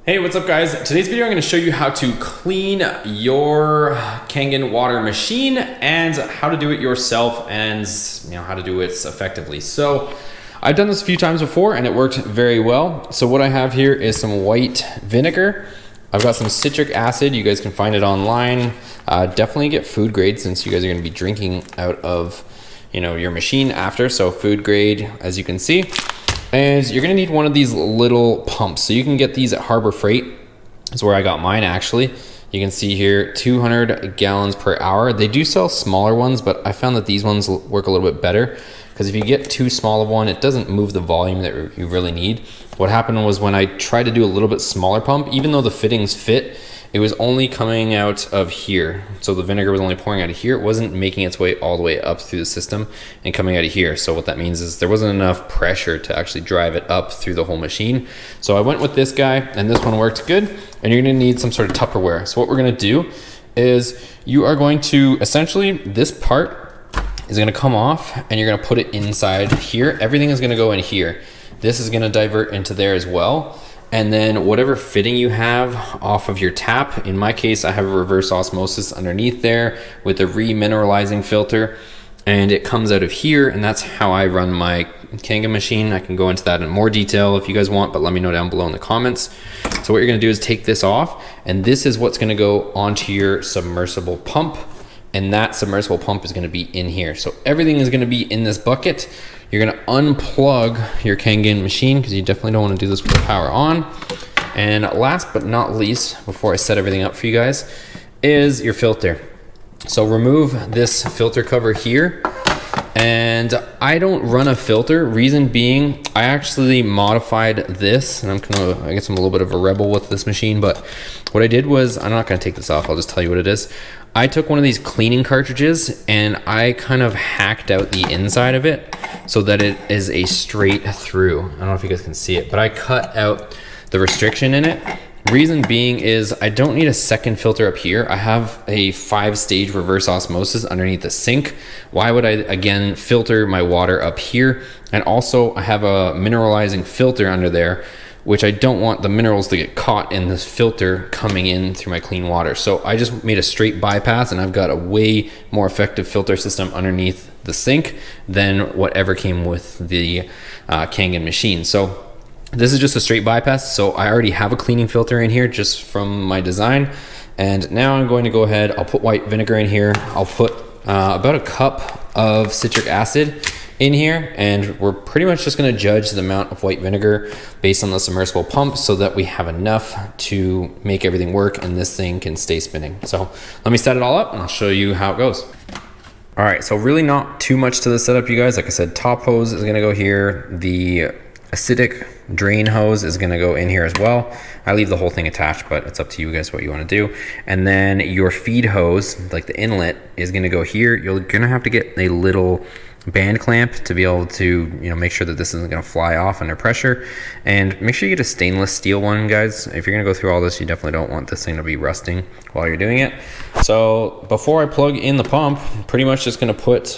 Hey, what's up guys? Today's video I'm going to show you how to clean your Kangen water machine and how to do it yourself and how to do it effectively. So I've done this a few times before and it worked very well. So what I have here is some white vinegar. I've got some citric acid. You guys can find it online. Definitely get food grade since you guys are going to be drinking out of your machine after. So food grade, as you can see. And you're gonna need one of these little pumps. So you can get these at Harbor Freight. That's where I got mine actually. You can see here 200 gallons per hour. They do sell smaller ones, but I found that these ones work a little bit better because if you get too small of one, it doesn't move the volume that you really need. What happened was when I tried to do a little bit smaller pump, even though the fittings fit, it was only coming out of here. So the vinegar was only pouring out of here. It wasn't making its way all the way up through the system and coming out of here. So what that means is there wasn't enough pressure to actually drive it up through the whole machine. So I went with this guy and this one worked good. And you're gonna need some sort of Tupperware. So what we're gonna do is you are going to essentially, this part is gonna come off and you're gonna put it inside here. Everything is gonna go in here. This is gonna divert into there as well. And then whatever fitting you have off of your tap, in my case, I have a reverse osmosis underneath there with a remineralizing filter, and it comes out of here, and that's how I run my Kangen machine. I can go into that in more detail if you guys want, but let me know down below in the comments. So what you're gonna do is take this off, and this is what's gonna go onto your submersible pump, and that submersible pump is gonna be in here. So everything is gonna be in this bucket. You're gonna unplug your Kangen machine because you definitely don't wanna do this with the power on. And last but not least, before I set everything up for you guys, is your filter. So remove this filter cover here. And I don't run a filter, reason being, I actually modified this, and I guess I'm a little bit of a rebel with this machine, but what I did was, I'm not gonna take this off, I'll just tell you what it is. I took one of these cleaning cartridges and I kind of hacked out the inside of it so that it is a straight through. I don't know if you guys can see it, but I cut out the restriction in it. Reason being is I don't need a second filter up here. I have a 5-stage reverse osmosis underneath the sink. Why would I again filter my water up here? And also I have a mineralizing filter under there, which I don't want the minerals to get caught in this filter coming in through my clean water. So I just made a straight bypass and I've got a way more effective filter system underneath the sink than whatever came with the Kangen machine. So this is just a straight bypass. So I already have a cleaning filter in here just from my design. And now I'm going to go ahead, I'll put white vinegar in here. I'll put about a cup of citric acid in here, and we're pretty much just gonna judge the amount of white vinegar based on the submersible pump so that we have enough to make everything work and this thing can stay spinning. So let me set it all up and I'll show you how it goes. All right, so really not too much to the setup, you guys. Like I said, top hose is gonna go here. The acidic drain hose is gonna go in here as well. I leave the whole thing attached, but it's up to you guys what you wanna do. And then your feed hose, like the inlet, is gonna go here. You're gonna have to get a little band clamp to be able to make sure that this isn't going to fly off under pressure, and make sure you get a stainless steel one, guys. If you're going to go through all this, you definitely don't want this thing to be rusting while you're doing it. So before I plug in the pump, pretty much just going to put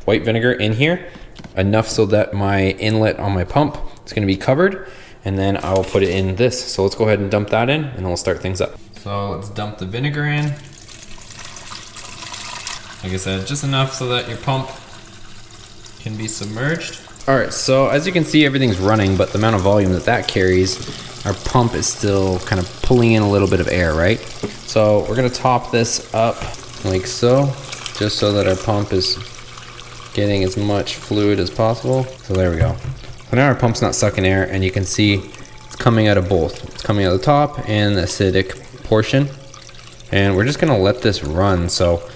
white vinegar in here, enough so that my inlet on my pump is going to be covered, and then I will put it in this. So let's go ahead and dump that in and then we'll start things up. So let's dump the vinegar in. Like I said, just enough so that your pump can be submerged. All right, so as you can see, everything's running, but the amount of volume that carries, our pump is still kind of pulling in a little bit of air, right? So we're gonna top this up like so, just so that our pump is getting as much fluid as possible. So there we go. So now our pump's not sucking air, and you can see it's coming out of both. It's coming out of the top and the acidic portion. And we're just gonna let this run. So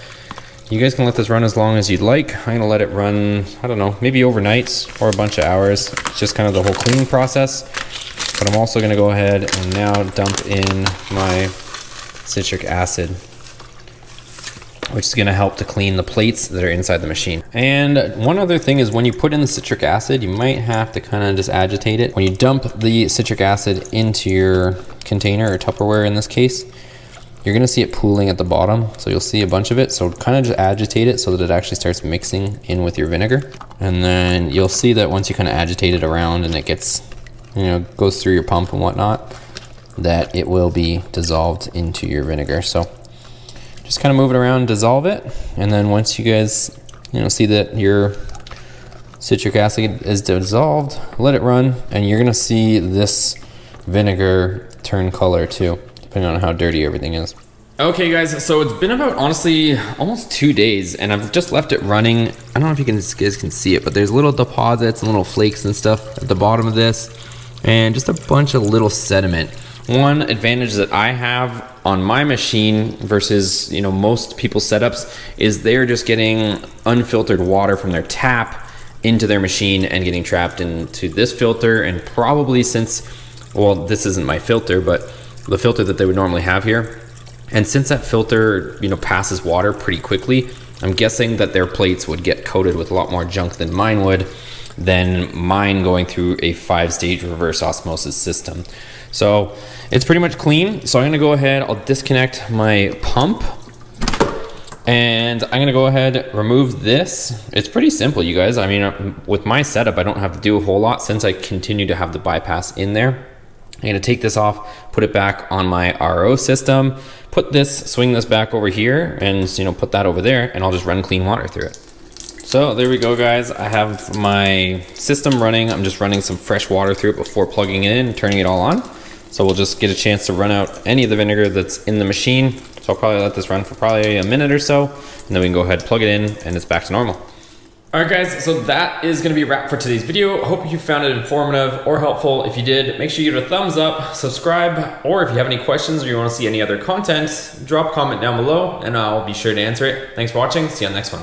you guys can let this run as long as you'd like. I'm gonna let it run, I don't know, maybe overnight or a bunch of hours. It's just kind of the whole cleaning process. But I'm also gonna go ahead and now dump in my citric acid, which is gonna help to clean the plates that are inside the machine. And one other thing is when you put in the citric acid, you might have to kind of just agitate it. When you dump the citric acid into your container, or Tupperware in this case, you're gonna see it pooling at the bottom. So you'll see a bunch of it. So kind of just agitate it so that it actually starts mixing in with your vinegar. And then you'll see that once you kind of agitate it around and it gets, goes through your pump and whatnot, that it will be dissolved into your vinegar. So just kind of move it around, dissolve it, and then once you guys see that your citric acid is dissolved, let it run, and you're gonna see this vinegar turn color too, depending on how dirty everything is. Okay guys, so it's been about, honestly, almost 2 days, and I've just left it running. I don't know if you guys can see it, but there's little deposits and little flakes and stuff at the bottom of this, and just a bunch of little sediment. One advantage that I have on my machine versus most people's setups is they're just getting unfiltered water from their tap into their machine and getting trapped into this filter, and probably this isn't my filter, but the filter that they would normally have here. And since that filter, passes water pretty quickly, I'm guessing that their plates would get coated with a lot more junk than mine would, than mine going through a 5-stage reverse osmosis system. So it's pretty much clean. So I'm gonna go ahead, I'll disconnect my pump, and I'm gonna go ahead, remove this. It's pretty simple, you guys. I mean, with my setup, I don't have to do a whole lot since I continue to have the bypass in there. I'm gonna take this off, put it back on my RO system, swing this back over here, and put that over there, and I'll just run clean water through it. So there we go, guys. I have my system running. I'm just running some fresh water through it before plugging it in and turning it all on. So we'll just get a chance to run out any of the vinegar that's in the machine. So I'll probably let this run for probably a minute or so, and then we can go ahead, plug it in, and it's back to normal. All right guys, so that is gonna be a wrap for today's video. Hope you found it informative or helpful. If you did, make sure you give it a thumbs up, subscribe, or if you have any questions or you wanna see any other content, drop a comment down below and I'll be sure to answer it. Thanks for watching, see you on the next one.